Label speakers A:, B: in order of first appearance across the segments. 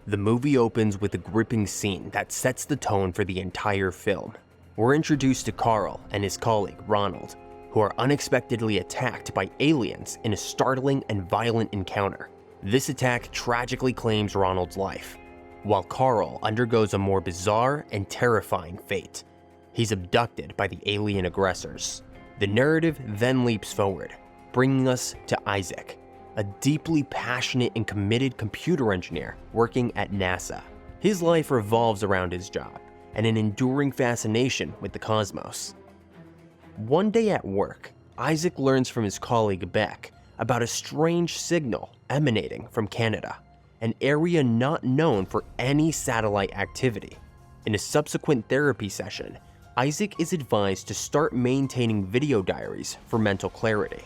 A: The movie opens with a gripping scene that sets the tone for the entire film. We're introduced to Carl and his colleague Ronald, who are unexpectedly attacked by aliens in a startling and violent encounter. This attack tragically claims Ronald's life, while Carl undergoes a more bizarre and terrifying fate. He's abducted by the alien aggressors. The narrative then leaps forward, bringing us to Isaac, a deeply passionate and committed computer engineer working at NASA. His life revolves around his job and an enduring fascination with the cosmos. One day at work, Isaac learns from his colleague Beck about a strange signal emanating from Canada, an area not known for any satellite activity. In a subsequent therapy session, Isaac is advised to start maintaining video diaries for mental clarity.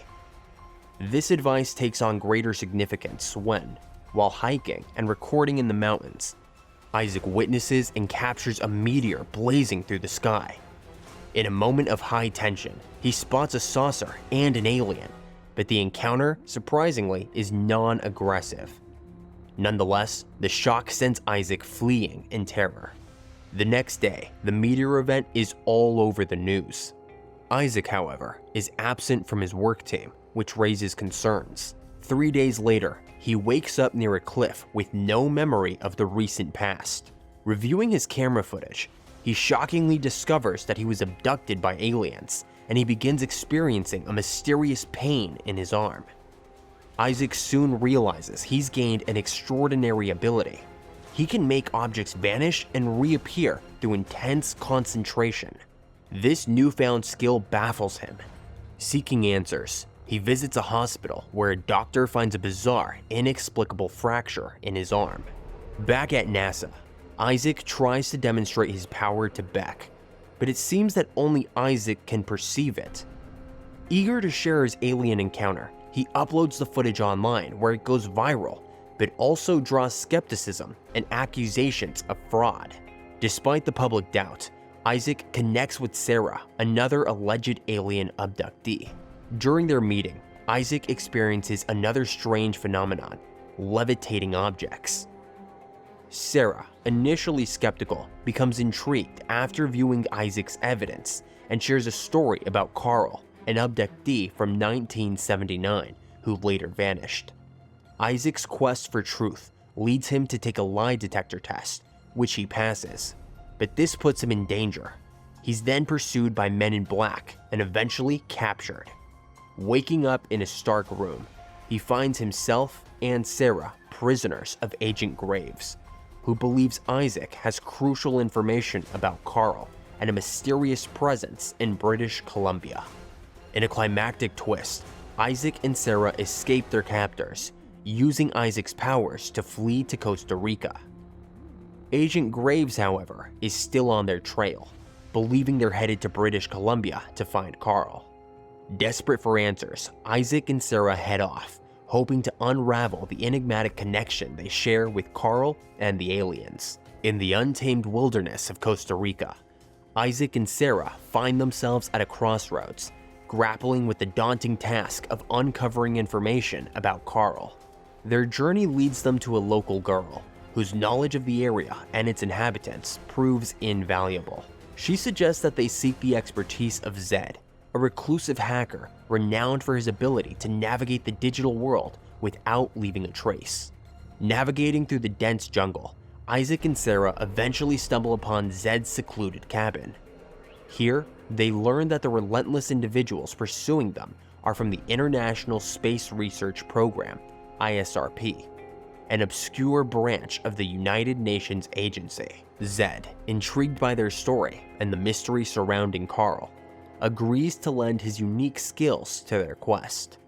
A: This advice takes on greater significance when, while hiking and recording in the mountains, Isaac witnesses and captures a meteor blazing through the sky. In a moment of high tension, he spots a saucer and an alien, but the encounter, surprisingly, is non-aggressive. Nonetheless, the shock sends Isaac fleeing in terror. The next day, the meteor event is all over the news. Isaac, however, is absent from his work team, which raises concerns. 3 days later, he wakes up near a cliff with no memory of the recent past. Reviewing his camera footage, he shockingly discovers that he was abducted by aliens, and he begins experiencing a mysterious pain in his arm. Isaac soon realizes he's gained an extraordinary ability. He can make objects vanish and reappear through intense concentration. This newfound skill baffles him. Seeking answers, he visits a hospital where a doctor finds a bizarre, inexplicable fracture in his arm. Back at NASA, Isaac tries to demonstrate his power to Beck, but it seems that only Isaac can perceive it. Eager to share his alien encounter, he uploads the footage online where it goes viral, but also draws skepticism and accusations of fraud. Despite the public doubt, Isaac connects with Sarah, another alleged alien abductee. During their meeting, Isaac experiences another strange phenomenon: levitating objects. Sarah, initially skeptical, becomes intrigued after viewing Isaac's evidence and shares a story about Carl, an abductee from 1979 who later vanished. Isaac's quest for truth leads him to take a lie detector test, which he passes, but this puts him in danger. He's then pursued by men in black and eventually captured. Waking up in a stark room, he finds himself and Sarah prisoners of Agent Graves, who believes Isaac has crucial information about Carl and a mysterious presence in British Columbia. In a climactic twist, Isaac and Sarah escape their captors, using Isaac's powers to flee to Costa Rica. Agent Graves, however, is still on their trail, believing they're headed to British Columbia to find Carl. Desperate for answers, Isaac and Sarah head off, hoping to unravel the enigmatic connection they share with Carl and the aliens. In the untamed wilderness of Costa Rica, Isaac and Sarah find themselves at a crossroads, grappling with the daunting task of uncovering information about Carl. Their journey leads them to a local girl, whose knowledge of the area and its inhabitants proves invaluable. She suggests that they seek the expertise of Zed, a reclusive hacker renowned for his ability to navigate the digital world without leaving a trace. Navigating through the dense jungle, Isaac and Sarah eventually stumble upon Zed's secluded cabin. Here, they learn that the relentless individuals pursuing them are from the International Space Research Program, ISRP, an obscure branch of the United Nations agency. Zed, intrigued by their story and the mystery surrounding Carl, agrees to lend his unique skills to their quest.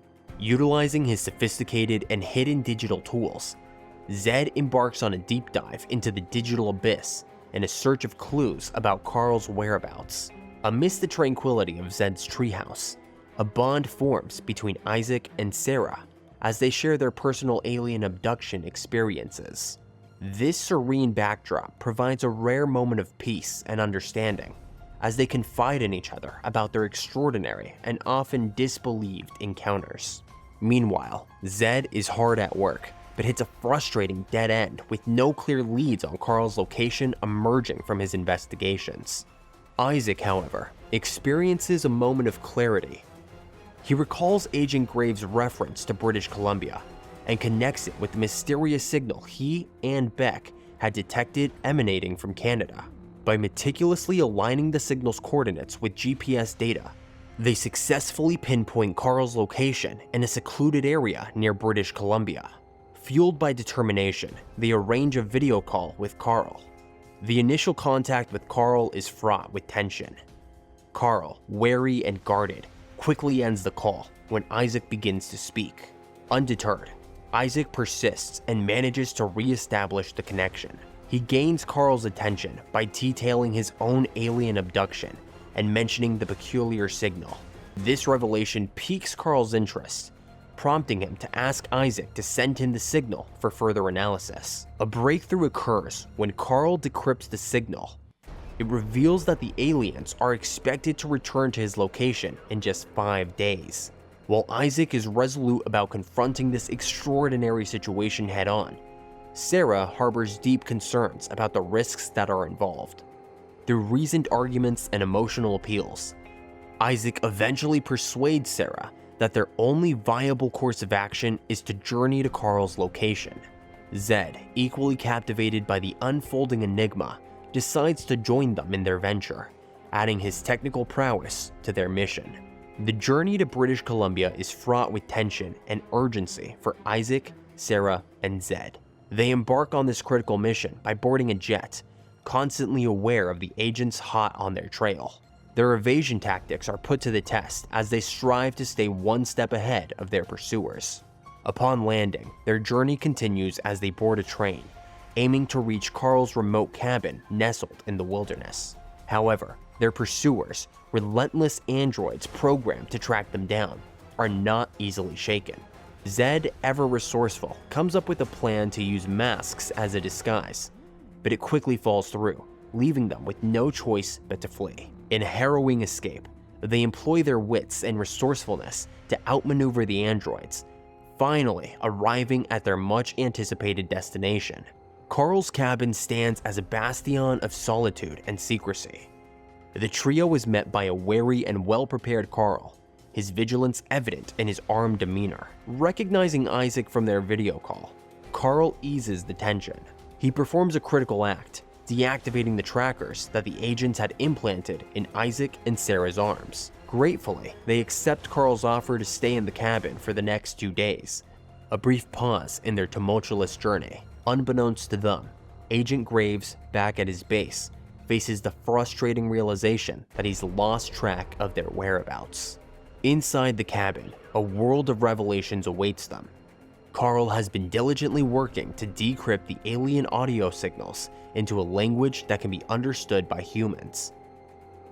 A: Utilizing his sophisticated and hidden digital tools, Zed embarks on a deep dive into the digital abyss in a search of clues about Carl's whereabouts. Amidst the tranquility of Zed's treehouse, a bond forms between Isaac and Sarah as they share their personal alien abduction experiences. This serene backdrop provides a rare moment of peace and understanding, as they confide in each other about their extraordinary and often disbelieved encounters. Meanwhile, Zed is hard at work, but hits a frustrating dead end with no clear leads on Carl's location emerging from his investigations. Isaac, however, experiences a moment of clarity. He recalls Agent Graves' reference to British Columbia and connects it with the mysterious signal he and Beck had detected emanating from Canada. By meticulously aligning the signal's coordinates with GPS data, they successfully pinpoint Carl's location in a secluded area near British Columbia. Fueled by determination, they arrange a video call with Carl. The initial contact with Carl is fraught with tension. Carl, wary and guarded, quickly ends the call when Isaac begins to speak. Undeterred, Isaac persists and manages to re-establish the connection. He gains Carl's attention by detailing his own alien abduction and mentioning the peculiar signal. This revelation piques Carl's interest, prompting him to ask Isaac to send him the signal for further analysis. A breakthrough occurs when Carl decrypts the signal. It reveals that the aliens are expected to return to his location in just 5 days. While Isaac is resolute about confronting this extraordinary situation head-on, Sarah harbors deep concerns about the risks that are involved. Through reasoned arguments and emotional appeals, Isaac eventually persuades Sarah that their only viable course of action is to journey to Carl's location. Zed, equally captivated by the unfolding enigma, decides to join them in their venture, adding his technical prowess to their mission. The journey to British Columbia is fraught with tension and urgency for Isaac, Sarah, and Zed. They embark on this critical mission by boarding a jet, constantly aware of the agents hot on their trail. Their evasion tactics are put to the test as they strive to stay one step ahead of their pursuers. Upon landing, their journey continues as they board a train, aiming to reach Carl's remote cabin nestled in the wilderness. However, their pursuers, relentless androids programmed to track them down, are not easily shaken. Zed, ever resourceful, comes up with a plan to use masks as a disguise, but it quickly falls through, leaving them with no choice but to flee. In a harrowing escape, they employ their wits and resourcefulness to outmaneuver the androids, finally arriving at their much-anticipated destination. Carl's cabin stands as a bastion of solitude and secrecy. The trio is met by a wary and well-prepared Carl, his vigilance evident in his armed demeanor. Recognizing Isaac from their video call, Carl eases the tension. He performs a critical act, deactivating the trackers that the agents had implanted in Isaac and Sarah's arms. Gratefully, they accept Carl's offer to stay in the cabin for the next 2 days. A brief pause in their tumultuous journey. Unbeknownst to them, Agent Graves, back at his base, faces the frustrating realization that he's lost track of their whereabouts. Inside the cabin, a world of revelations awaits them. Carl has been diligently working to decrypt the alien audio signals into a language that can be understood by humans.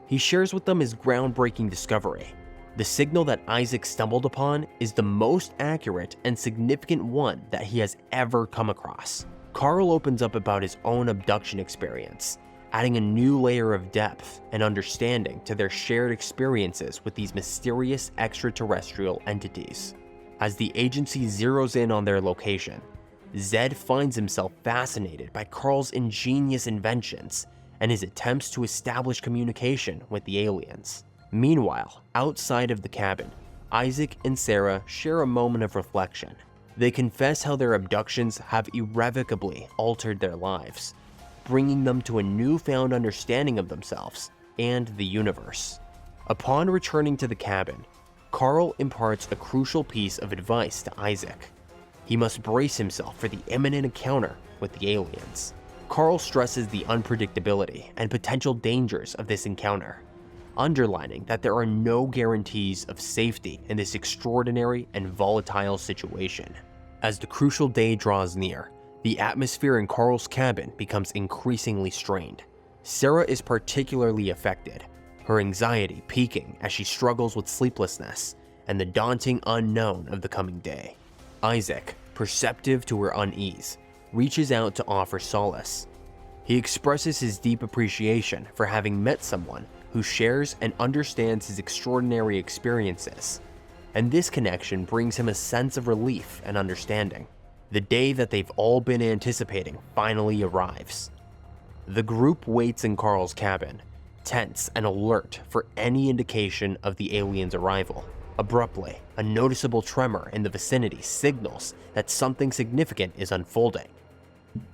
A: He shares with them his groundbreaking discovery. The signal that Isaac stumbled upon is the most accurate and significant one that he has ever come across. Carl opens up about his own abduction experience, adding a new layer of depth and understanding to their shared experiences with these mysterious extraterrestrial entities. As the agency zeroes in on their location, Zed finds himself fascinated by Carl's ingenious inventions and his attempts to establish communication with the aliens. Meanwhile, outside of the cabin, Isaac and Sarah share a moment of reflection. They confess how their abductions have irrevocably altered their lives, bringing them to a newfound understanding of themselves and the universe. Upon returning to the cabin, Carl imparts a crucial piece of advice to Isaac. He must brace himself for the imminent encounter with the aliens. Carl stresses the unpredictability and potential dangers of this encounter, underlining that there are no guarantees of safety in this extraordinary and volatile situation. As the crucial day draws near, the atmosphere in Carl's cabin becomes increasingly strained. Sarah is particularly affected, her anxiety peaking as she struggles with sleeplessness and the daunting unknown of the coming day. Isaac, perceptive to her unease, reaches out to offer solace. He expresses his deep appreciation for having met someone who shares and understands his extraordinary experiences, and this connection brings him a sense of relief and understanding. The day that they've all been anticipating finally arrives. The group waits in Carl's cabin, tense and alert for any indication of the aliens' arrival. Abruptly, a noticeable tremor in the vicinity signals that something significant is unfolding.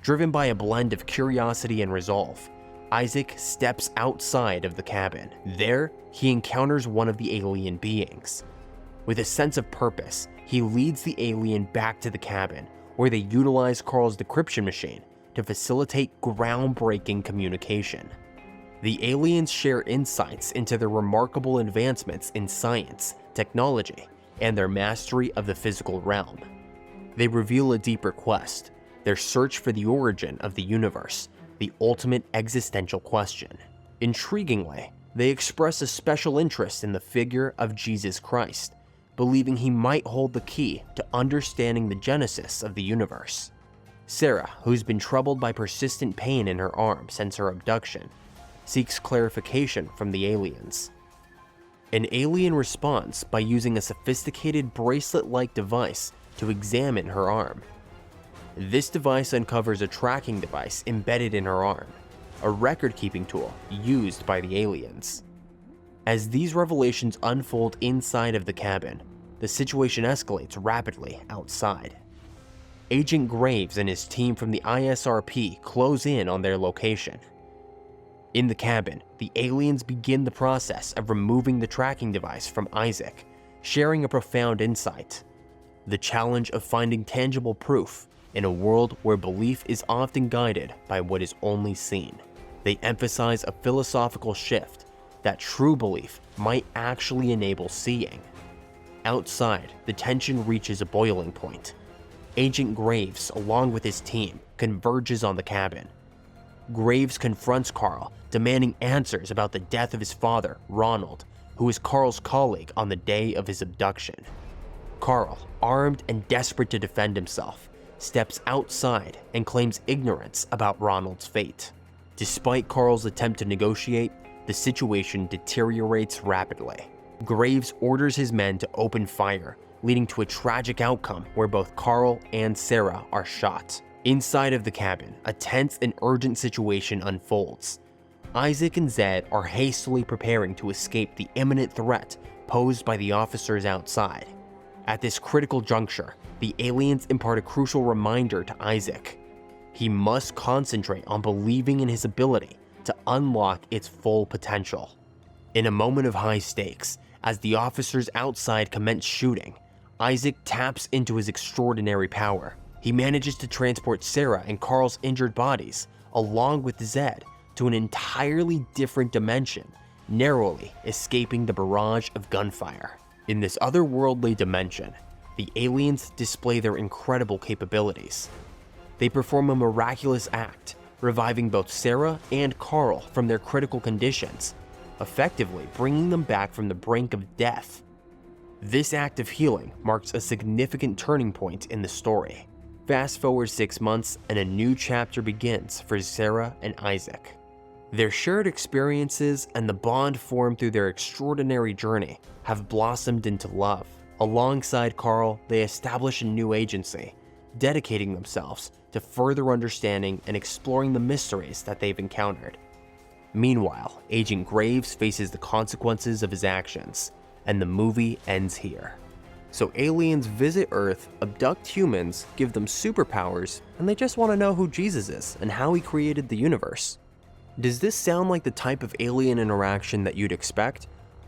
A: Driven by a blend of curiosity and resolve, Isaac steps outside of the cabin. There, he encounters one of the alien beings. With a sense of purpose, he leads the alien back to the cabin, where they utilize Carl's decryption machine to facilitate groundbreaking communication. The aliens share insights into their remarkable advancements in science, technology, and their mastery of the physical realm. They reveal a deeper quest, their search for the origin of the universe, the ultimate existential question. Intriguingly, they express a special interest in the figure of Jesus Christ, believing he might hold the key to understanding the genesis of the universe. Sarah, who's been troubled by persistent pain in her arm since her abduction, seeks clarification from the aliens. An alien responds by using a sophisticated bracelet-like device to examine her arm. This device uncovers a tracking device embedded in her arm, a record-keeping tool used by the aliens. As these revelations unfold inside of the cabin, the situation escalates rapidly outside. Agent Graves and his team from the ISRP close in on their location. In the cabin, the aliens begin the process of removing the tracking device from Isaac, sharing a profound insight: the challenge of finding tangible proof in a world where belief is often guided by what is only seen. They emphasize a philosophical shift that true belief might actually enable seeing. Outside, the tension reaches a boiling point. Agent Graves, along with his team, converges on the cabin. Graves confronts Carl, demanding answers about the death of his father, Ronald, who was Carl's colleague on the day of his abduction. Carl, armed and desperate to defend himself, steps outside and claims ignorance about Ronald's fate. Despite Carl's attempt to negotiate, the situation deteriorates rapidly. Graves orders his men to open fire, leading to a tragic outcome where both Carl and Sarah are shot. Inside of the cabin, a tense and urgent situation unfolds. Isaac and Zed are hastily preparing to escape the imminent threat posed by the officers outside. At this critical juncture, the aliens impart a crucial reminder to Isaac. He must concentrate on believing in his ability to unlock its full potential. In a moment of high stakes, as the officers outside commence shooting, Isaac taps into his extraordinary power. He manages to transport Sarah and Carl's injured bodies, along with Zed, to an entirely different dimension, narrowly escaping the barrage of gunfire. In this otherworldly dimension, the aliens display their incredible capabilities. They perform a miraculous act, reviving both Sarah and Carl from their critical conditions, effectively bringing them back from the brink of death. This act of healing marks a significant turning point in the story. Fast forward 6 months and a new chapter begins for Sarah and Isaac. Their shared experiences and the bond formed through their extraordinary journey have blossomed into love. Alongside Carl, they establish a new agency, dedicating themselves to further understanding and exploring the mysteries that they've encountered. Meanwhile, Agent Graves faces the consequences of his actions, and the movie ends here. So aliens visit Earth, abduct humans, give them superpowers, and they just want to know who Jesus is and how he created the universe. Does this sound like the type of alien interaction that you'd expect?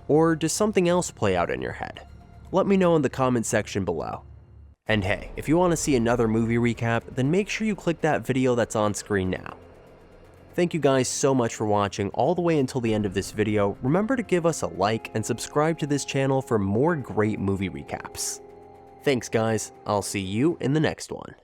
A: Or does something else play out in your head? Let me know in the comment section below. And hey, if you want to see another movie recap, then make sure you click that video that's on screen now. Thank you guys so much for watching all the way until the end of this video. Remember to give us a like and subscribe to this channel for more great movie recaps. Thanks guys, I'll see you in the next one.